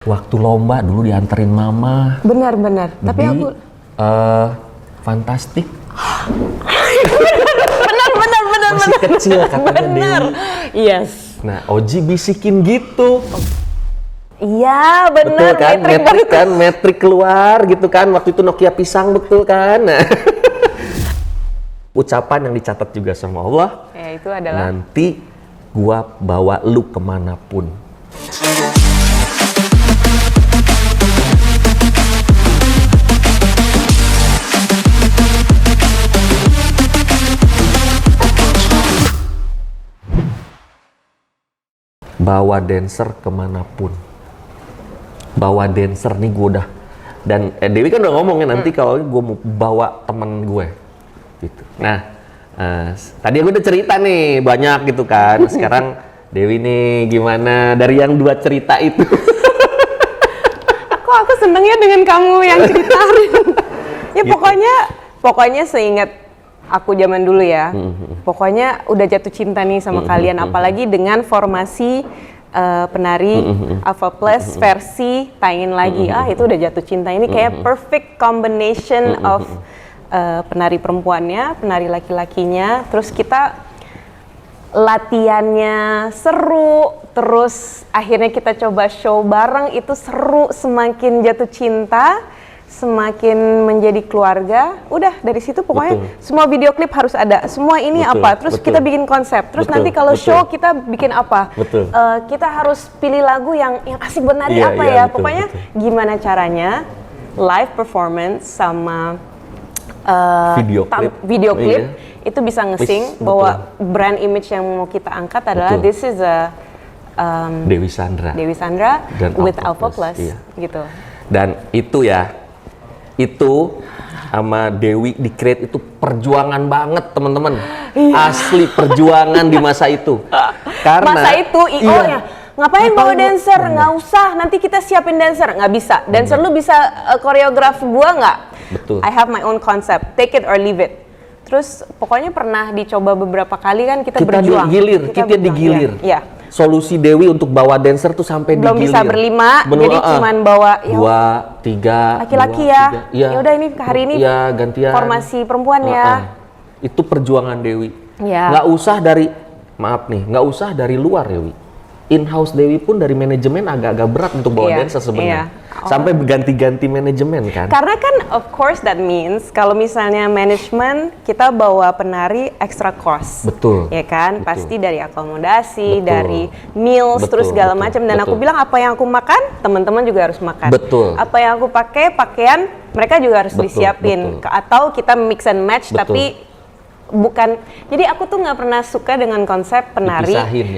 Waktu lomba dulu dianterin mama. Benar. Tapi aku fantastik. benar. Masih kecil katanya Dewi. Yes. Nah, Oji bisikin gitu. Iya, benar. Betul kan? Metrik keluar gitu kan. Waktu itu Nokia pisang, betul kan? Nah. Ucapan yang dicatat juga sama Allah. Ya, itu adalah nanti gua bawa lu kemanapun. Bawa dancer kemanapun. Bawa dancer nih gue udah. Dan Dewi kan udah ngomongin nanti kalau gue mau bawa temen gue. Gitu. Nah, tadi gue udah cerita nih banyak gitu kan. Sekarang Dewi nih gimana dari yang 2 cerita itu? Kok aku senengnya dengan kamu yang ceritain. Ya gitu. Pokoknya seingat aku zaman dulu ya. Pokoknya udah jatuh cinta nih sama kalian, apalagi dengan formasi penari Alpha Plus versi Tayangin Lagi. Itu udah jatuh cinta. Ini kayak perfect combination of penari perempuannya, penari laki-lakinya. Terus kita latihannya seru, terus akhirnya kita coba show bareng, itu seru, semakin jatuh cinta, semakin menjadi keluarga. Udah dari situ pokoknya semua video klip harus ada, semua ini apa, terus kita bikin konsep, terus nanti kalau show kita bikin apa, kita harus pilih lagu yang asik menari pokoknya gimana caranya live performance sama video klip itu bisa nge-sync bahwa brand image yang mau kita angkat adalah this is a Dewi Sandra dan with Alpha Plus gitu. Dan itu sama Dewi di Create itu perjuangan banget teman-teman. Asli perjuangan di masa itu. Karena masa itu IO-nya ngapain bawa dancer? Nggak usah, nanti kita siapin dancer. Nggak bisa. Dancer lu bisa koreografi gua nggak? Betul. I have my own concept, take it or leave it. Terus pokoknya pernah dicoba beberapa kali kan kita berjuang. Kita digilir. Iya. Solusi Dewi untuk bawa dancer tuh sampai belum digilir. Bisa berlima, jadi cuman bawa 2, 3 laki-laki ya. Ya udah ini hari ini gantian formasi perempuan ya. Itu perjuangan Dewi. Ya. Nggak usah dari luar Dewi. In-house Dewi pun dari manajemen agak-agak berat untuk bawa dancer sebenarnya. Sampai ganti-ganti manajemen kan. Karena kan of course that means kalau misalnya manajemen kita bawa penari extra cost. Betul. Ya kan? Pasti dari akomodasi, dari meals, terus segala macam. Dan aku bilang apa yang aku makan, teman-teman juga harus makan. Betul. Apa yang aku pakai, pakaian, mereka juga harus disiapin. Atau kita mix and match tapi bukan, jadi aku tuh nggak pernah suka dengan konsep penari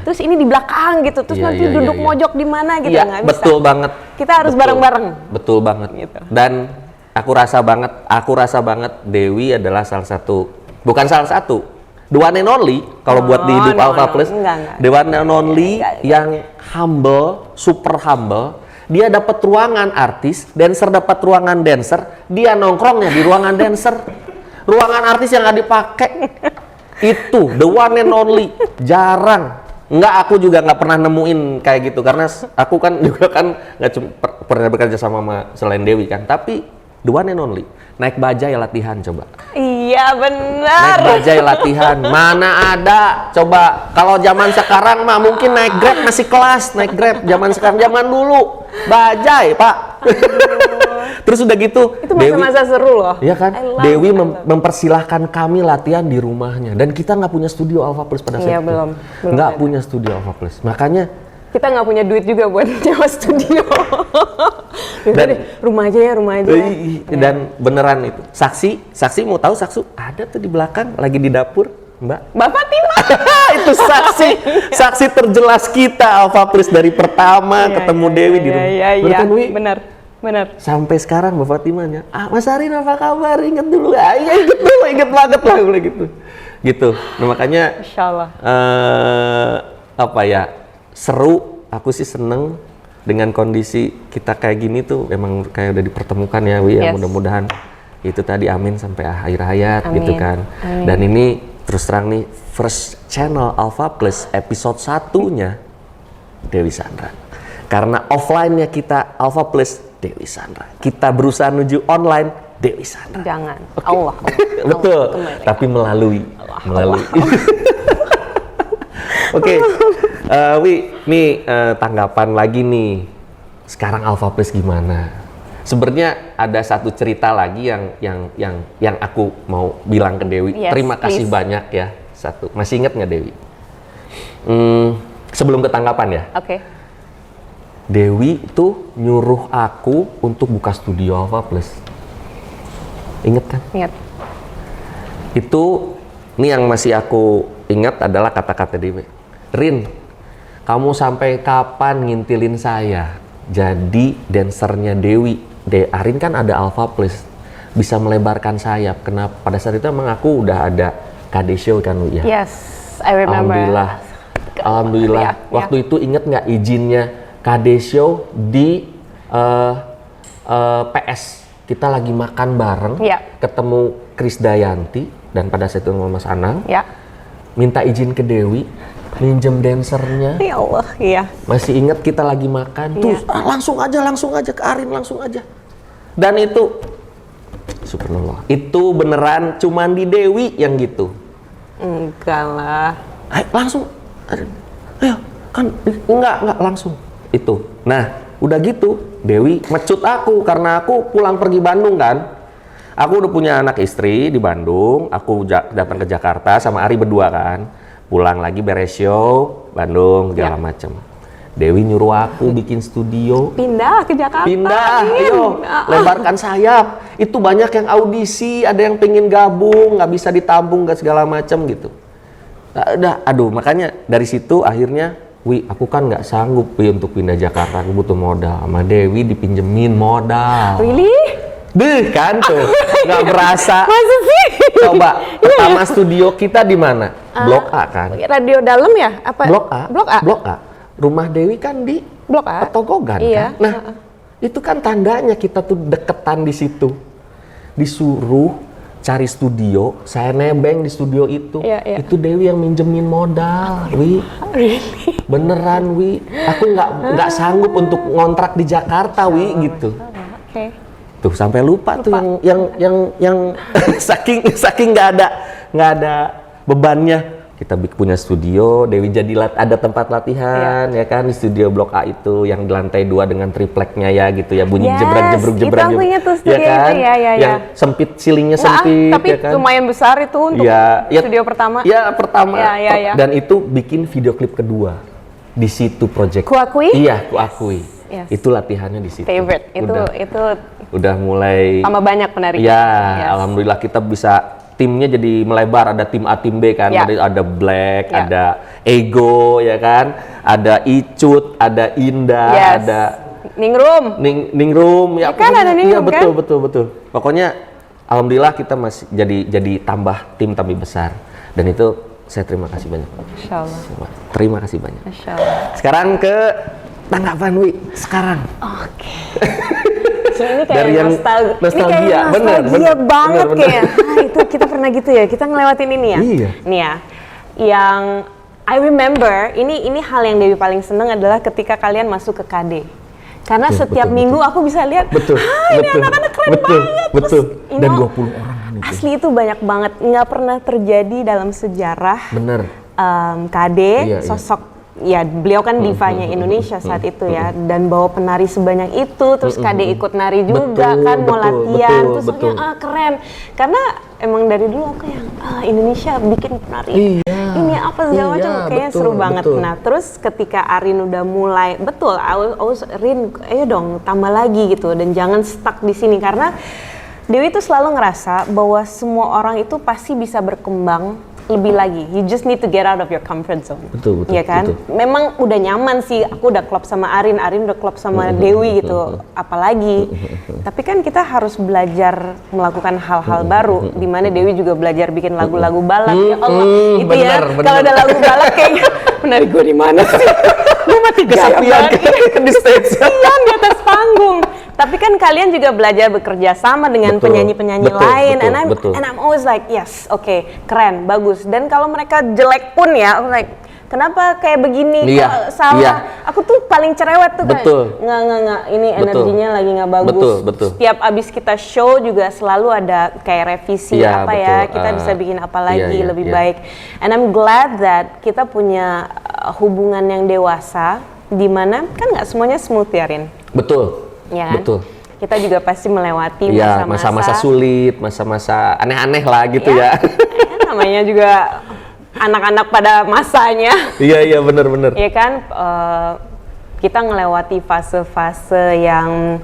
terus ini di belakang gitu, terus nanti duduk mojok di mana gitu, nggak bisa. Betul banget, kita harus bareng-bareng. Betul banget gitu. Dan aku rasa banget Dewi adalah bukan salah satu, the one and only kalau buat di hidup Alpha Plus, the one and only yang humble, super humble. Dia dapat ruangan artis, dancer dapat ruangan dancer, dia nongkrongnya di ruangan dancer. Ruangan artis yang nggak dipakai itu the one and only, jarang. Aku juga nggak pernah nemuin kayak gitu karena aku kan juga kan nggak cuma pernah bekerja sama selain Dewi kan, tapi the one and only. Naik bajai latihan coba. Iya benar. Naik bajai latihan, mana ada coba. Kalau zaman sekarang mah mungkin naik Grab masih kelas, naik Grab. Zaman sekarang, zaman dulu bajai Pak. Terus udah gitu, itu masa-masa seru loh. Iya kan? Dewi mempersilahkan kami latihan di rumahnya dan kita nggak punya studio Alpha Plus pada saat itu. Nggak punya studio Alpha Plus. Makanya kita nggak punya duit juga buat nyewa studio. Dan rumah aja. Dan beneran itu. Saksi mau tahu Saksu? Ada tuh di belakang lagi di dapur, Mbak Fatimah. Itu saksi terjelas kita Alpha Plus dari pertama ketemu Dewi di rumah. Iya, benar. Sampai sekarang Mbak Fatimahnya, Mas Arin apa kabar? Ingat dulu, ingat banget lah gitu. Nah makanya, Insyaallah. Seru. Aku sih seneng dengan kondisi kita kayak gini tuh, emang kayak udah dipertemukan ya, Wi. Ya, mudah-mudahan itu tadi amin sampai akhir hayat gitu kan. Dan ini terus terang nih, first channel Alpha Plus episode 1-nya Dewi Sandra. Karena offline-nya kita Alpha Plus, Dewi Sandra. Kita berusaha menuju online, Dewi Sandra. Jangan. Okay. Allah. Betul. Tapi melalui. Oke. Wi, nih tanggapan lagi nih. Sekarang Alpha Plus gimana? Sebenarnya ada satu cerita lagi yang aku mau bilang ke Dewi. Yes, terima kasih banyak ya. Satu. Masih ingat nggak Dewi? Sebelum ke tanggapan ya. Oke. Dewi tuh nyuruh aku untuk buka studio Alpha Plus. Ingat kan? Ingat. Itu, ini yang masih aku ingat adalah kata-kata Dewi. Rin, kamu sampai kapan ngintilin saya? Jadi dancernya Dewi. Arin kan ada Alpha Plus, bisa melebarkan sayap. Kenapa? Pada saat itu emang aku udah ada KD Show kan, ya? Yes, I remember. Alhamdulillah. Waktu itu inget nggak izinnya KD Show di PS? Kita lagi makan bareng, ketemu Krisdayanti dan pada saat itu Mas Anang, minta izin ke Dewi, minjem dancernya. Ya Allah, iya. Masih ingat kita lagi makan, terus langsung aja ke Arin, langsung aja. Dan itu, subhanallah, itu beneran cuman di Dewi yang gitu. Enggak lah. Langsung, ayo kan, enggak langsung. Itu, nah udah gitu, Dewi mecut aku karena aku pulang pergi Bandung kan. Aku udah punya anak istri di Bandung, aku datang ke Jakarta sama Ari berdua kan. Pulang lagi beres show, Bandung, segala macem. Dewi nyuruh aku bikin studio. Pindah ke Jakarta. Pindah, ayo, lebarkan sayap. Itu banyak yang audisi, ada yang pengen gabung, nggak bisa ditampung, nggak segala macem gitu. Aduh, makanya dari situ akhirnya, aku kan nggak sanggup untuk pindah Jakarta, aku butuh modal. Sama Dewi dipinjemin modal. Really? Deh kan tuh, nggak berasa. Masa sih? Coba, pertama studio kita di mana? Blok A kan? Radio dalam ya? Apa? Blok A. Blok A. Blok A. Rumah Dewi kan di Blok A. Petogogan Iya. kan? Nah, itu kan tandanya kita tuh deketan di situ. Disuruh cari studio, saya nebeng di studio itu. Itu Dewi yang minjemin modal, Wi. Really? Beneran, Wi. Aku nggak sanggup untuk ngontrak di Jakarta, Wi, gitu. Oke. Tuh sampai lupa tuh yang saking nggak ada bebannya. Kita punya studio, Dewi jadi ada tempat latihan ya kan di studio Blok A itu yang di lantai 2 dengan tripleknya ya gitu ya, bunyi jebrang ya kan, yang sempit, ceilingnya sempit tapi ya kan, lumayan besar itu untuk studio pertama. Dan itu bikin video klip kedua di situ project. Kuakui? Iya, Kuakui. Yes. Itu latihannya di situ. Favorite itu udah mulai tambah banyak penari. Ya, alhamdulillah kita bisa. Timnya jadi melebar, ada tim A, tim B kan, ada Black, ada Ego ya kan, ada Icut, ada Indah, ada Ningrum, ya kan ada Ningrum kan? Betul. Pokoknya alhamdulillah kita masih jadi tambah tim besar dan itu saya terima kasih banyak. Masya Allah. Terima kasih banyak. Masya Allah. Sekarang ke tanggapan Wi sekarang. Oke. Ini kayak dari yang nostalgia, bener banget kayak. Itu kita pernah gitu ya, kita ngelewatin ini ya. Iya. Nih ya, yang I remember ini hal yang Dewi paling seneng adalah ketika kalian masuk ke KD. Karena setiap minggu aku bisa lihat, ini anak-anak keren banget. Betul. Dan 20 orang kan itu. Asli itu banyak banget, nggak pernah terjadi dalam sejarah. Bener. KD, sosok. Ya beliau kan divanya Indonesia saat itu ya, dan bawa penari sebanyak itu, terus KD ikut nari juga kan, mau latihan, terus keren. Karena emang dari dulu aku yang Indonesia bikin penari, ini apa segala macam, kayaknya seru banget. Nah terus ketika Arin udah mulai, Rin, ayo dong tambah lagi gitu, dan jangan stuck di sini karena Dewi tuh selalu ngerasa bahwa semua orang itu pasti bisa berkembang lebih lagi. You just need to get out of your comfort zone. Betul. Ya kan? Memang udah nyaman sih. Aku udah klop sama Arin udah klop sama Dewi gitu. Apalagi. Tapi kan kita harus belajar melakukan hal-hal baru. Dimana Dewi juga belajar bikin lagu-lagu balad. Ya Allah, itu bener, ya. Kalau ada lagu balad kayaknya penari gue di mana sih? Gue mati kesepian di stage. Kesepian di atas panggung. Tapi kan kalian juga belajar bekerja sama dengan penyanyi-penyanyi lain. And I'm always like, yes, okay, keren, bagus. Dan kalau mereka jelek pun ya, I'm like, kenapa kayak begini, Iya, kok salah. iya. Aku tuh paling cerewet tuh Betul. kan. Nggak, ini Betul. energinya lagi nggak bagus. Betul. Setiap abis kita show juga selalu ada kayak revisi Iya, apa betul. ya, kita bisa bikin apa lagi iya, lebih iya. baik. And I'm glad that kita punya hubungan yang dewasa, di mana kan nggak semuanya smooth ya, Rin. Betul. Ya kan? Betul. Kita juga pasti melewati Iya, masa-masa sulit, masa-masa aneh-aneh lah gitu ya. Namanya juga anak-anak pada masanya. Iya, bener-bener. Iya kan, kita ngelewati fase-fase yang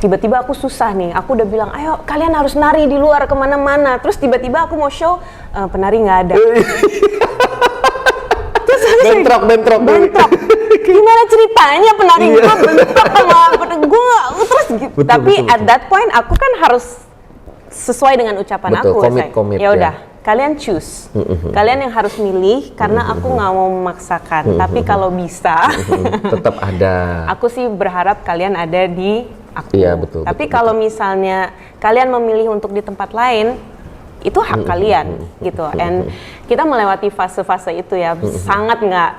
tiba-tiba aku susah nih. Aku udah bilang, ayo kalian harus nari di luar kemana-mana. Terus tiba-tiba aku mau show, penari nggak ada. Bentrok. Gimana ceritanya penari gue bentrok sama gue terus gitu. Betul, Tapi betul. at that point aku kan harus sesuai dengan ucapan Betul, aku. komit, Ya udah, ya. kalian choose. Kalian yang harus milih karena aku nggak mau memaksakan. Tapi kalau bisa, Tetap ada. aku sih berharap kalian ada di aku. Iya, betul, Tapi betul, kalau misalnya kalian memilih untuk di tempat lain, itu hak kalian gitu. And kita melewati fase-fase itu ya, sangat nggak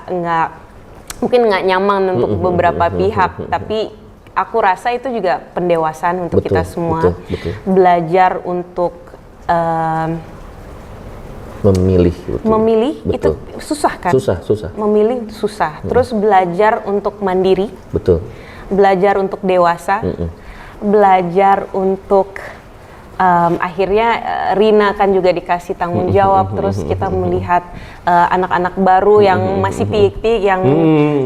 mungkin nggak nyaman untuk beberapa pihak, tapi aku rasa itu juga pendewasaan untuk kita semua. Betul. Belajar untuk Memilih. memilih itu Betul. susah kan? Susah. Memilih susah. Terus belajar untuk mandiri, Betul. belajar untuk dewasa, belajar untuk akhirnya Rina kan juga dikasih tanggung jawab. Terus kita melihat anak-anak baru yang masih piik-piik yang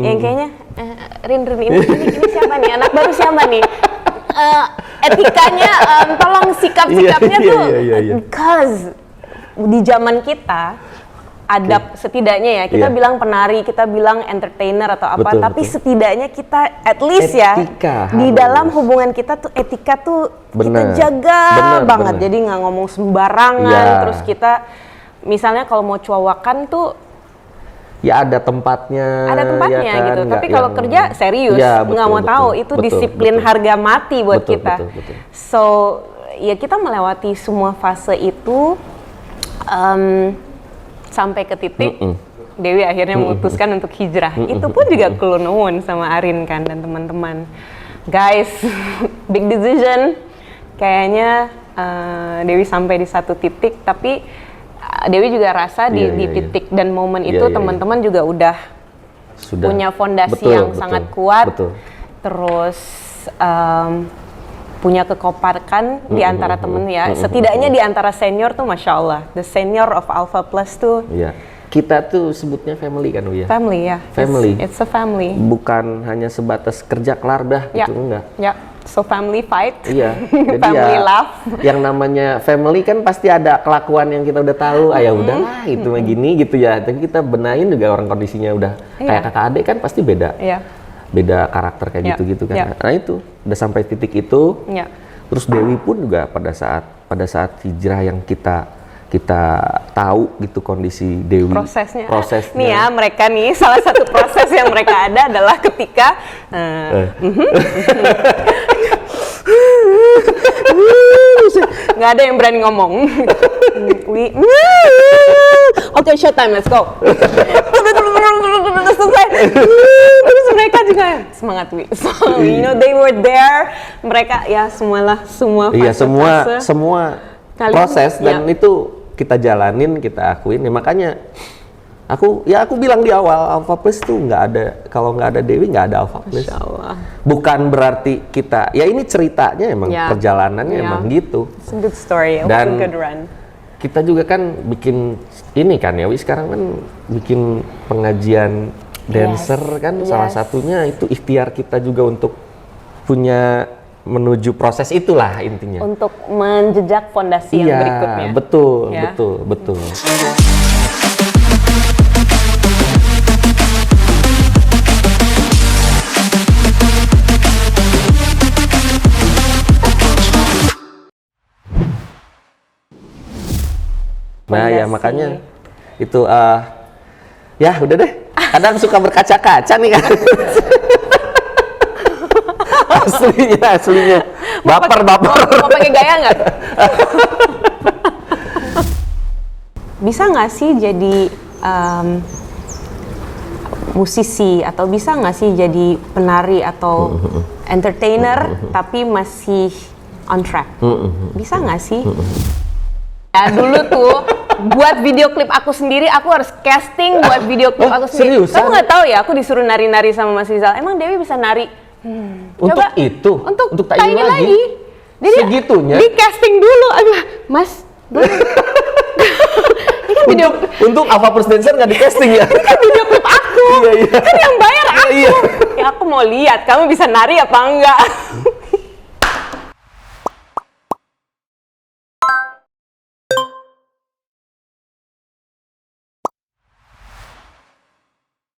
kayaknya Rin ini siapa nih, anak baru siapa nih, etikanya tolong sikap-sikapnya tuh because di zaman kita adab setidaknya ya, kita bilang penari, kita bilang entertainer atau apa, Betul, tapi betul. setidaknya kita at least Etika ya di harus. dalam hubungan kita tuh etika tuh Benar. kita jaga Benar, banget. benar. Jadi nggak ngomong sembarangan. Ya. Terus kita misalnya kalau mau cowakan tuh Ya ada tempatnya. ada tempatnya ya kan? gitu. Nggak Tapi kalau yang- kerja serius, Ya, nggak mau tahu itu disiplin harga mati buat Betul, kita. betul. So ya kita melewati semua fase itu sampai ke titik Dewi akhirnya memutuskan untuk hijrah. Itu pun juga kulunun sama Arin kan dan teman-teman. Guys, big decision. Kayaknya Dewi sampai di satu titik, tapi Dewi juga rasa di titik dan momen itu teman-teman juga udah punya fondasi yang sangat kuat. Betul. Terus punya kekompakan di antara temen ya. Setidaknya di antara senior tuh Masya Allah. The senior of Alpha Plus tuh Iya. Kita tuh sebutnya family kan, Uya? family ya. Family. It's a family. Bukan hanya sebatas kerja kelar dah Ya. gitu, enggak. Ya. So family fight. Iya. Jadi family ya, love. yang namanya family kan pasti ada kelakuan yang kita udah tahu. Ya udahlah, itu mah gini gitu ya. Dan kita benain juga orang kondisinya udah kayak kakak adik kan pasti beda. Iya. Beda karakter kayak Ya. gitu-gitu kan. Ya. Nah itu udah sampai titik itu. Ya. Terus Dewi pun juga pada saat hijrah yang kita tahu gitu kondisi Dewi. Prosesnya. Nih ya, mereka nih salah satu proses yang mereka ada adalah ketika nggak ada yang berani ngomong. Oke, showtime, let's go. Selesai. Terus mereka juga semangat, Wi. So, you know, they were there. Mereka ya semua Iya, fase-fase. semua Kalian- proses dan ya. itu kita jalanin, kita akuin. Ya, makanya aku bilang di awal Alpha Plus tuh nggak ada, kalau nggak ada Dewi nggak ada Alpha Plus. Masya Allah. Bukan berarti kita, ya ini ceritanya emang Ya. perjalanannya Ya. emang gitu. It's a good story. It was Dan a good run. kita juga kan bikin ini kan ya, sekarang kan bikin pengajian dancer kan, salah Yes. satunya itu ikhtiar kita juga untuk punya menuju proses itulah intinya. Untuk menjejak fondasi yang berikutnya. betul, Ya. betul. Nah ya Fondasi. makanya itu ya udah deh. Kadang suka berkaca-kaca nih kan. aslinya. Baper. Mau pakai gaya nggak? Bisa nggak sih jadi musisi atau bisa nggak sih jadi penari atau entertainer tapi masih on track? Bisa nggak sih? Ya dulu tuh buat video klip aku sendiri aku harus casting buat video klip aku sendiri. Seriusan? Kamu nggak tahu ya aku disuruh nari-nari sama Mas Rizal. Emang Dewi bisa nari? Untuk Coba, itu? Untuk tak ingin lagi? Jadi segitunya? di casting dulu. Aduh, Mas. Ini kan video untuk Alpha Plus Dancer nggak di casting ya? ini kan video klip aku. Iya. Kan yang bayar aku. Iya. Ya aku mau lihat kamu bisa nari apa enggak.